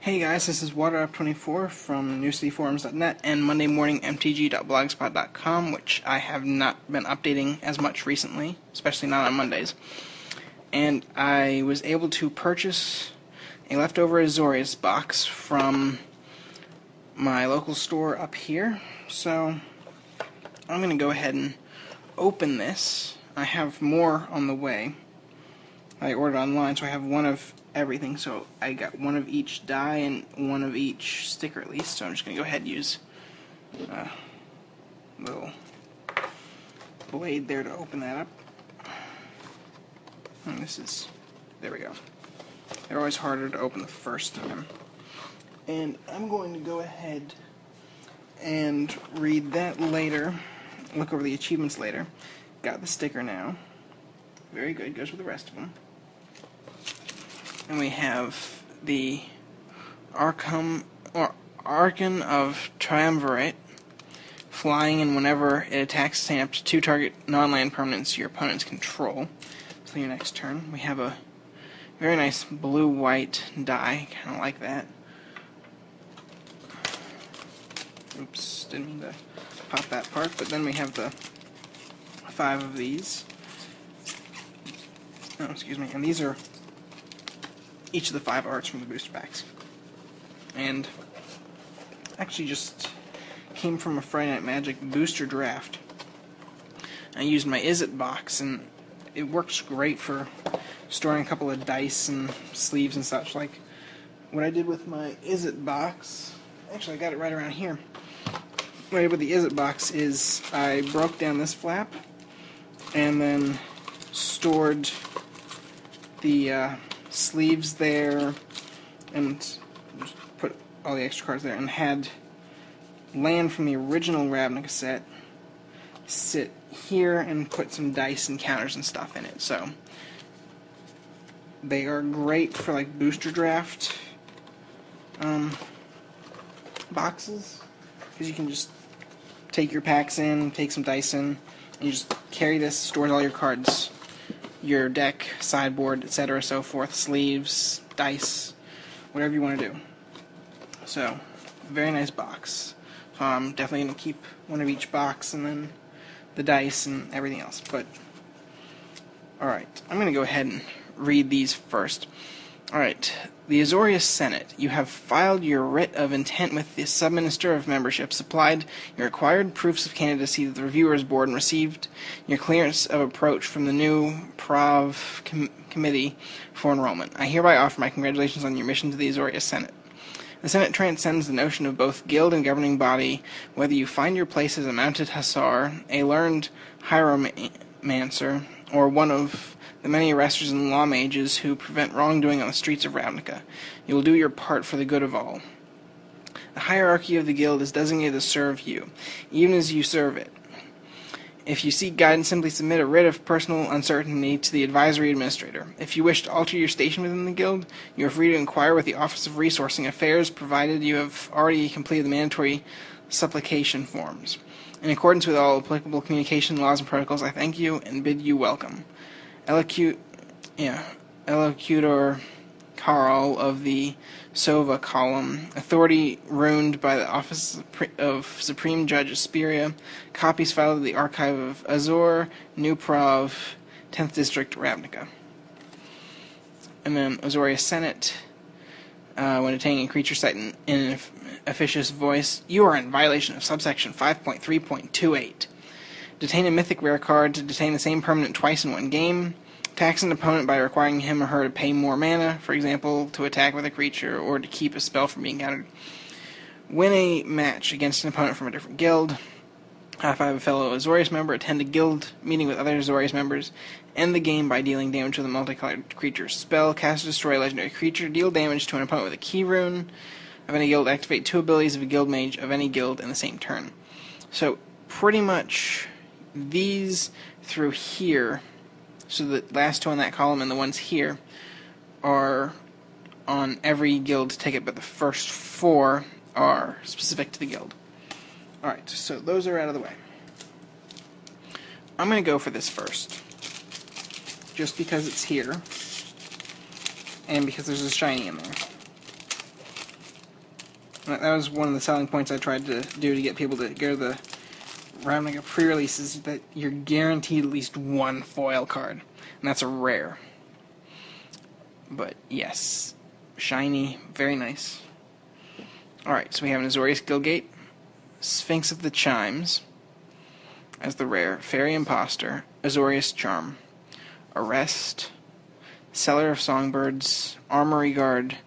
Hey guys, this is WaterUp24 from NewCityForums.net and MondayMorningMTG.blogspot.com, which I have not been updating as much recently, especially not on Mondays. And I was able to purchase a leftover Azorius box from my local store up here, so I'm going to go ahead and open this. I have more on the way. I ordered online, so I have one of everything, so I got one of each die and one of each sticker at least, so I'm just going to go ahead and use a little blade there to open that up. And there we go. They're always harder to open the first time. And I'm going to go ahead and read that later, look over the achievements later. Got the sticker now. Very good, goes with the rest of them. And we have the Archon of Triumvirate, flying, and whenever it attacks, assign up to 2 target non-land permanents your opponent's control. So your next turn. We have a very nice blue-white die, kind of like that. Oops, didn't mean to pop that part. But then we have the 5 of these. Oh, excuse me. And these are each of the 5 arts from the booster packs. And actually just came from a Friday Night Magic booster draft. I used my Izzet box, and it works great for storing a couple of dice and sleeves and such. Like what I did with my Izzet box, actually I got it right around here. What I did with the Izzet box is I broke down this flap and then stored the sleeves there and just put all the extra cards there, and had land from the original Ravnica set sit here and put some dice and counters and stuff in it. So they are great for like booster draft boxes, because you can just take your packs in, take some dice in, and you just carry this, stores all your cards, your deck, sideboard, etc., so forth, sleeves, dice, whatever you want to do. So, very nice box. So I'm definitely going to keep one of each box, and then the dice and everything else. But, alright, I'm going to go ahead and read these first. Alright, the Azorius Senate. You have filed your writ of intent with the Subminister of Membership, supplied your required proofs of candidacy to the Reviewers Board, and received your clearance of approach from the new Prov Committee for Enrollment. I hereby offer my congratulations on your mission to the Azorius Senate. The Senate transcends the notion of both guild and governing body, whether you find your place as a mounted hussar, a learned hieromancer, or one of the many arresters and law mages who prevent wrongdoing on the streets of Ravnica. You will do your part for the good of all. The hierarchy of the guild is designated to serve you, even as you serve it. If you seek guidance, simply submit a writ of personal uncertainty to the advisory administrator. If you wish to alter your station within the guild, you are free to inquire with the Office of Resourcing Affairs, provided you have already completed the mandatory supplication forms. In accordance with all applicable communication laws and protocols, I thank you and bid you welcome. Elocutor Carl of the Sova column, authority ruined by the Office of Supreme Judge Asperia, copies filed at the Archive of Azor, New Prov, 10th District, Ravnica. And then Azorius Senate, when detaining a creature sight in an officious voice, you are in violation of subsection 5.3.28. Detain a mythic rare card to detain the same permanent twice in one game. Tax an opponent by requiring him or her to pay more mana, for example, to attack with a creature or to keep a spell from being countered. Win a match against an opponent from a different guild. High-five a fellow Azorius member. Attend a guild meeting with other Azorius members. End the game by dealing damage with a multicolored creature spell. Cast or destroy a legendary creature. Deal damage to an opponent with a key rune of any guild. Activate 2 abilities of a guild mage of any guild in the same turn. So, pretty much these through here, so the last 2 on that column and the ones here, are on every guild ticket, but the first 4 are specific to the guild. Alright, so those are out of the way. I'm going to go for this first, just because it's here, and because there's a shiny in there. That was one of the selling points I tried to do to get people to go to the Ravnica pre-release, is that you're guaranteed at least one foil card, and that's a rare. But yes, shiny, very nice. Alright, so we have an Azorius Guildgate, Sphinx of the Chimes as the rare, Fairy Imposter, Azorius Charm, Arrest, Seller of Songbirds, Armory Guard,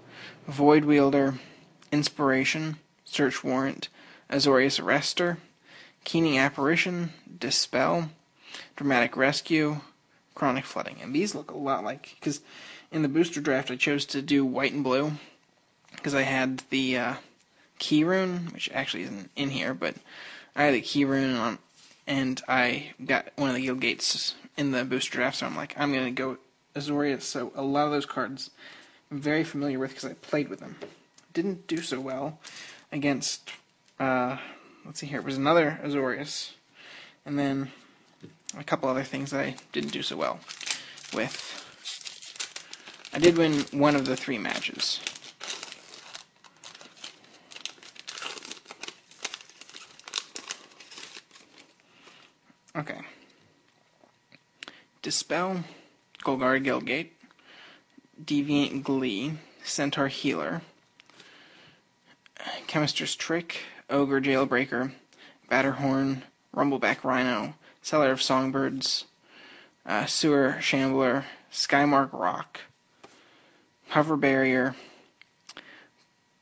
Void Wielder, Inspiration, Search Warrant, Azorius Arrester, Keening Apparition, Dispel, Dramatic Rescue, Chronic Flooding. And these look a lot like, because in the booster draft I chose to do white and blue, because I had the Key Rune, which actually isn't in here, but I had the Key Rune on, and I got one of the Guild Gates in the booster draft, so I'm like, I'm going to go Azorius. So a lot of those cards I'm very familiar with because I played with them. Didn't do so well against, let's see here, it was another Azorius, and then a couple other things that I didn't do so well with. I did win one of the 3 matches. Okay. Dispel, Golgari Guildgate, Deviant Glee, Centaur Healer, Chemist's Trick, Ogre Jailbreaker, Batterhorn, Rumbleback Rhino, Seller of Songbirds, Sewer Shambler, Skymark Rock, Hover Barrier,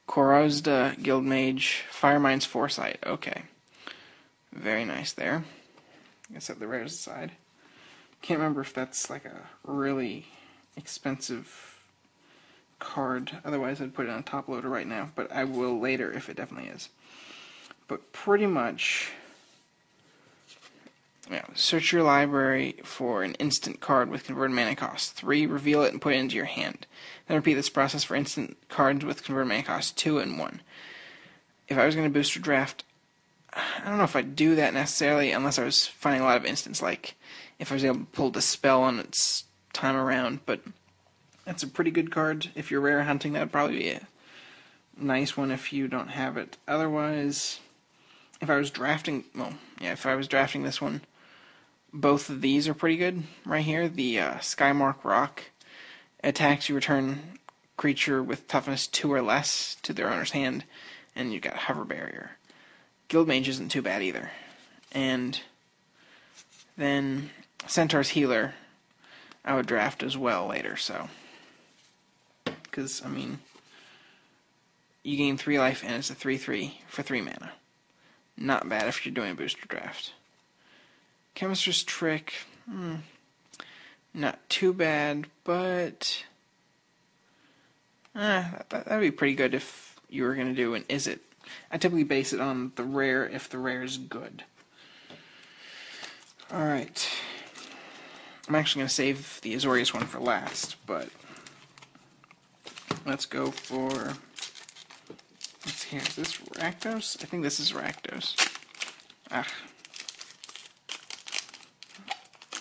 Korozda Guildmage, Firemind's Foresight. Okay. Very nice there. I guess set the rares aside. Can't remember if that's like a really expensive card. Otherwise I'd put it on top loader right now, but I will later if it definitely is. But pretty much, yeah, search your library for an instant card with converted mana cost 3, reveal it and put it into your hand. Then repeat this process for instant cards with converted mana cost 2 and 1. If I was going to booster draft, I don't know if I'd do that necessarily unless I was finding a lot of instants, like if I was able to pull Dispel on its time around, but that's a pretty good card. If you're rare hunting, that would probably be a nice one if you don't have it. Otherwise, if I was drafting, well, yeah, if I was drafting this one, both of these are pretty good right here. The Skymark Rock attacks, you return creature with toughness 2 or less to their owner's hand, and you got Hover Barrier. Guildmage isn't too bad either. And then Centaur's Healer I would draft as well later, so. Because, I mean, you gain 3 life and it's a 3/3 for 3 mana. Not bad if you're doing a booster draft. Chemist's Trick, not too bad, but that'd be pretty good if you were going to do an Is It. I typically base it on the rare if the rare is good. Alright. I'm actually going to save the Azorius one for last, but let's go for, let's see here, is this Rakdos? I think this is Rakdos. I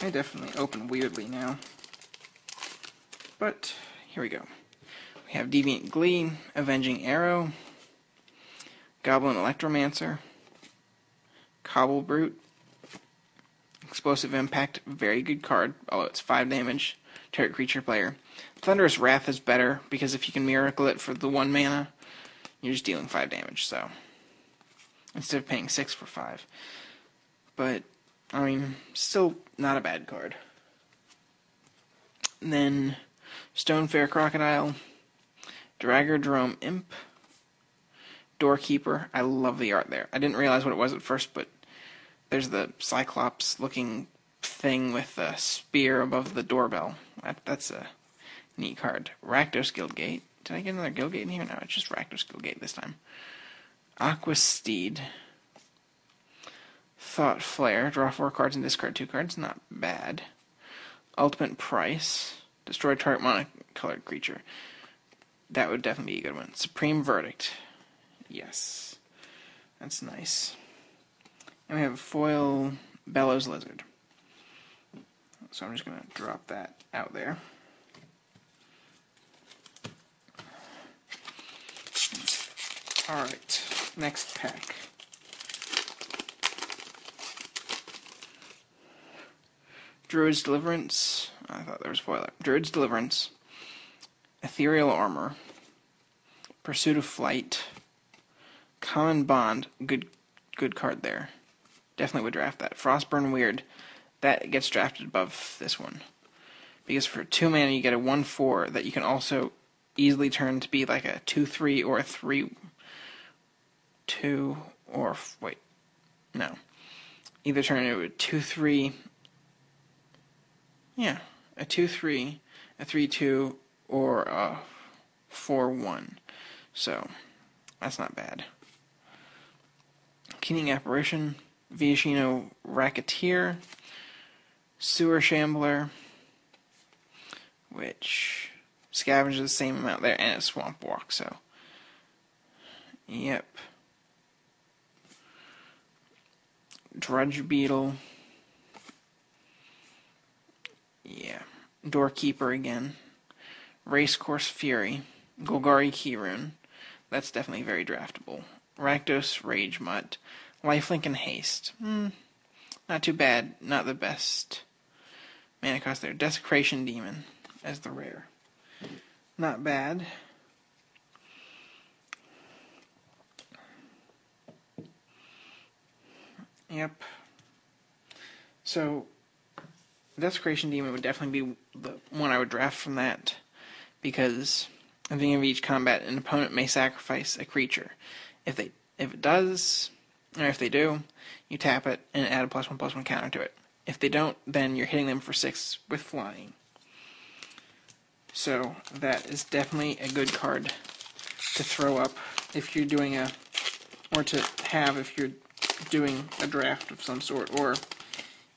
definitely open weirdly now. But, here we go. We have Deviant Glee, Avenging Arrow, Goblin Electromancer, Cobble Brute, Explosive Impact, very good card, although it's 5 damage, target creature player. Thunderous Wrath is better, because if you can Miracle it for the 1 mana, you're just dealing 5 damage, so instead of paying 6 for 5. But, I mean, still not a bad card. And then, Stonefair Crocodile, Dragger Drome Imp, Doorkeeper. I love the art there. I didn't realize what it was at first, but there's the Cyclops-looking thing with a spear above the doorbell. That's a neat card. Rakdos Guildgate. Did I get another Guildgate in here? No, it's just Rakdos Guildgate this time. Aqua Steed. Thought Flare. Draw 4 cards and discard 2 cards. Not bad. Ultimate Price. Destroy target monocolored creature. That would definitely be a good one. Supreme Verdict. Yes. That's nice. And we have a foil Bellows Lizard. So I'm just going to drop that out there. Alright, next pack. Druid's Deliverance. I thought there was foil. Druid's Deliverance. Ethereal Armor. Pursuit of Flight. Common Bond. Good card there. Definitely would draft that. Frostburn Weird. That gets drafted above this one. Because for 2 mana you get a 1/4 that you can also easily turn to be like a 2/3 or a 3/2 or wait. No. Either turn into a 2/3. Yeah, a 2/3, a 3/2, or a 4/1. So, that's not bad. Keening Apparition, Viashino Racketeer, Sewer Shambler, which scavenges the same amount there, and a Swamp Walk, so. Yep. Drudge Beetle. Yeah. Doorkeeper again. Racecourse Fury. Golgari Keyrune. That's definitely very draftable. Rakdos Rage Mutt. Lifelink and Haste. Not too bad. Not the best mana cost there. Desecration Demon as the rare. Not bad. Yep. So, Desecration Demon would definitely be the one I would draft from that, because at the beginning of each combat, an opponent may sacrifice a creature. If it does, or if they do, you tap it and add a +1/+1 counter to it. If they don't, then you're hitting them for 6 with flying. So that is definitely a good card to throw up if you're doing or to have if you're doing a draft of some sort, or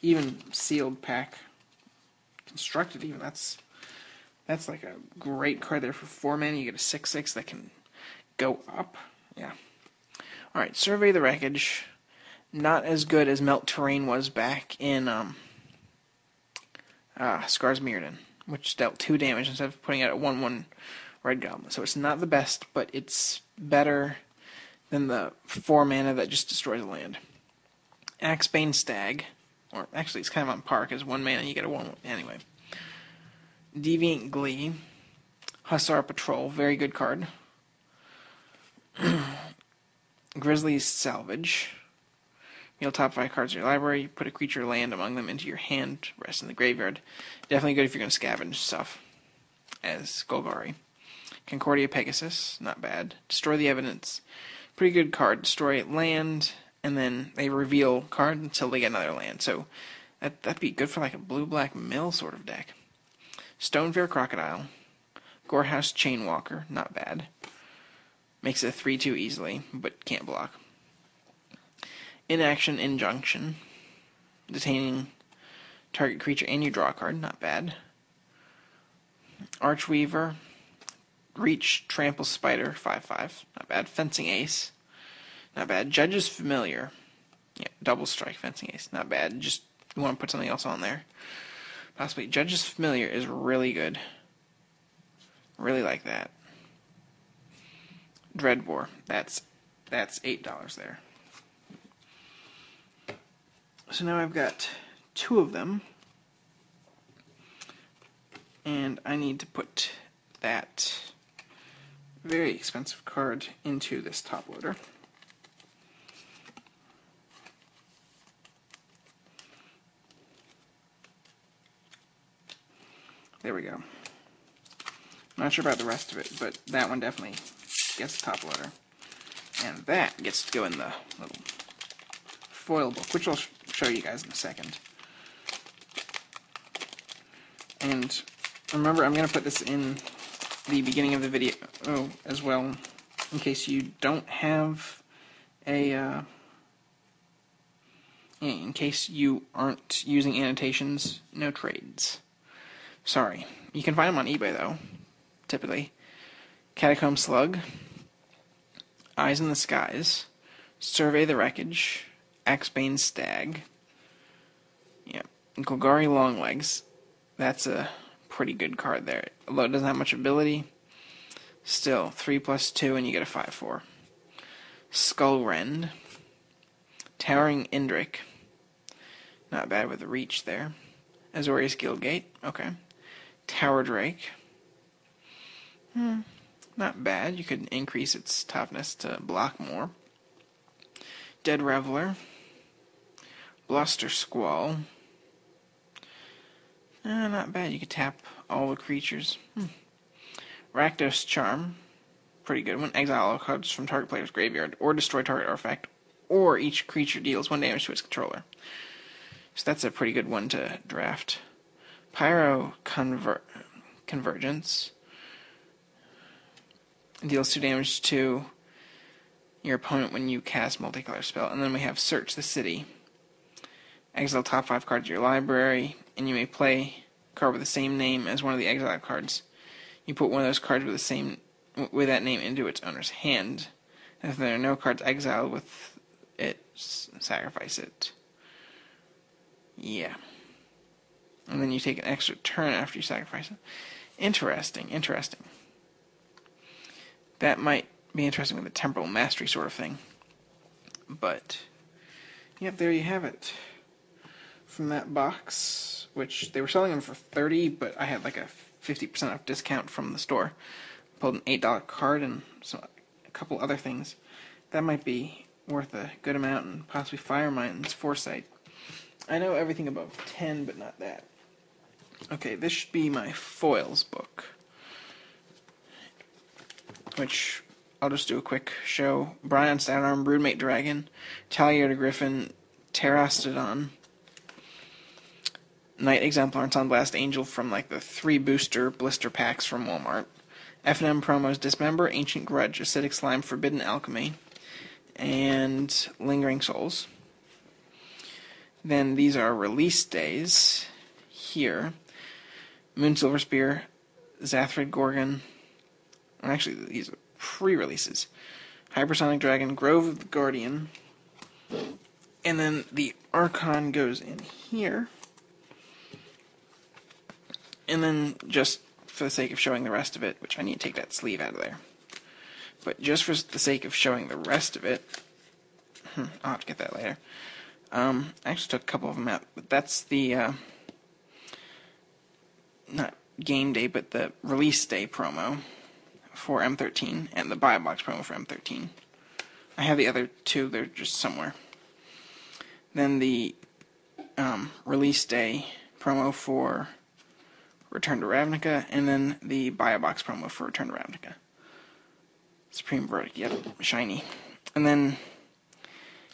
even sealed pack. Constructed even, that's like a great card there for 4 mana. You get a 6/6 that can go up. Yeah. Alright, Survey the Wreckage. Not as good as Melt Terrain was back in Scars Mirrodin, which dealt 2 damage instead of putting out a 1/1 Red Goblin. So it's not the best, but it's better than the 4 mana that just destroys a land. Axebane Stag. Or actually, it's kind of on par, because 1 mana you get a 1/1. Anyway. Deviant Glee. Hussar Patrol. Very good card. Grizzly's Salvage. You'll top 5 cards in your library. Put a creature or land among them into your hand. Rest in the graveyard. Definitely good if you're going to scavenge stuff. As Golgari. Concordia Pegasus. Not bad. Destroy the Evidence. Pretty good card. Destroy land, and then they reveal card until they get another land. So that'd be good for like a blue-black mill sort of deck. Stonefair Crocodile. Gorehouse Chainwalker. Not bad. Makes it a 3/2 easily, but can't block. Inaction Injunction. Detaining target creature and you draw a card. Not bad. Archweaver. Reach Trample Spider. 5/5. Not bad. Fencing Ace. Not bad. Judge's Familiar. Yeah, double strike Fencing Ace. Not bad. Just you want to put something else on there. Possibly. Judge's Familiar is really good. Really like that. Dreadbore. That's $8 there. So now I've got 2 of them. And I need to put that very expensive card into this top loader. There we go. Not sure about the rest of it, but that one definitely gets a top loader. And that gets to go in the little foil book, which I'll show you guys in a second. And remember, I'm going to put this in the beginning of the video as well, in case you don't have a, in case you aren't using annotations, no trades. Sorry. You can find them on eBay, though, typically. Catacomb Slug, Eyes in the Skies, Survey the Wreckage, Axebane Stag, yeah, Golgari Longlegs. That's a pretty good card there. Although it doesn't have much ability, still 3/2 and you get a 5/4. Skullrend, Towering Indrik, not bad with the reach there. Azorius Guildgate, okay. Tower Drake, not bad. You could increase its toughness to block more. Dead Reveler, Bluster Squall, not bad. You could tap all the creatures. Rakdos Charm, pretty good one. Exile all cards from target player's graveyard, or destroy target artifact, or each creature deals 1 damage to its controller. So that's a pretty good one to draft. Pyro Convergence deals 2 damage to your opponent when you cast multicolor spell. And then we have Search the City. Exile top 5 cards of your library, and you may play a card with the same name as one of the exiled cards. You put one of those cards with that name into its owner's hand. And if there are no cards exiled with it, sacrifice it. Yeah. And then you take an extra turn after you sacrifice it. Interesting. That might be interesting with a temporal mastery sort of thing. But, yep, there you have it. From that box, which they were selling them for $30, but I had like a 50% off discount from the store. Pulled an $8 card and a couple other things. That might be worth a good amount, and possibly Firemind's Foresight. I know everything above 10, but not that. Okay, this should be my foils book, which I'll just do a quick show. Bryon Statarm, Broodmate Dragon, Taliota Griffin, Terastodon, Knight Exemplar, and Sunblast Angel from like the 3 booster blister packs from Walmart. F&M promos: Dismember, Ancient Grudge, Acidic Slime, Forbidden Alchemy, and Lingering Souls. Then these are release days here. Moon Silver Spear, Zathrid Gorgon. Actually, these are pre-releases. Hypersonic Dragon, Grove of the Guardian. And then the Archon goes in here. And then, just for the sake of showing the rest of it, which I need to take that sleeve out of there. But just for the sake of showing the rest of it, I'll have to get that later. I actually took a couple of them out, but that's the, not game day, but the release day promo for M13, and the buy box promo for M13. I have the other 2, they're just somewhere. Then the release day promo for Return to Ravnica, and then the buy a box promo for Return to Ravnica. Supreme Verdict, yep, shiny. And then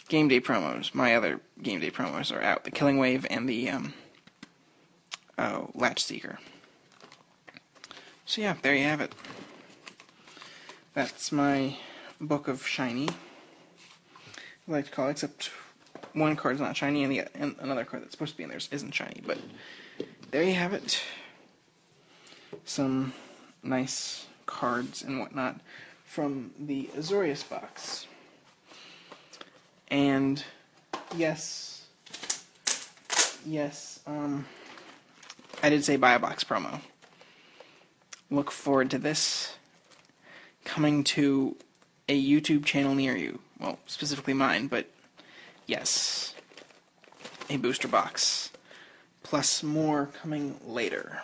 game day promos. My other game day promos are out. The Killing Wave and the Latch Seeker. So yeah, there you have it. That's my book of shiny, I like to call it, except one card's not shiny and another card that's supposed to be in there isn't shiny. But there you have it. Some nice cards and whatnot from the Azorius box. And yes, I did say buy a box promo. Look forward to this coming to a YouTube channel near you. Well, specifically mine, but yes, a booster box. Plus more coming later.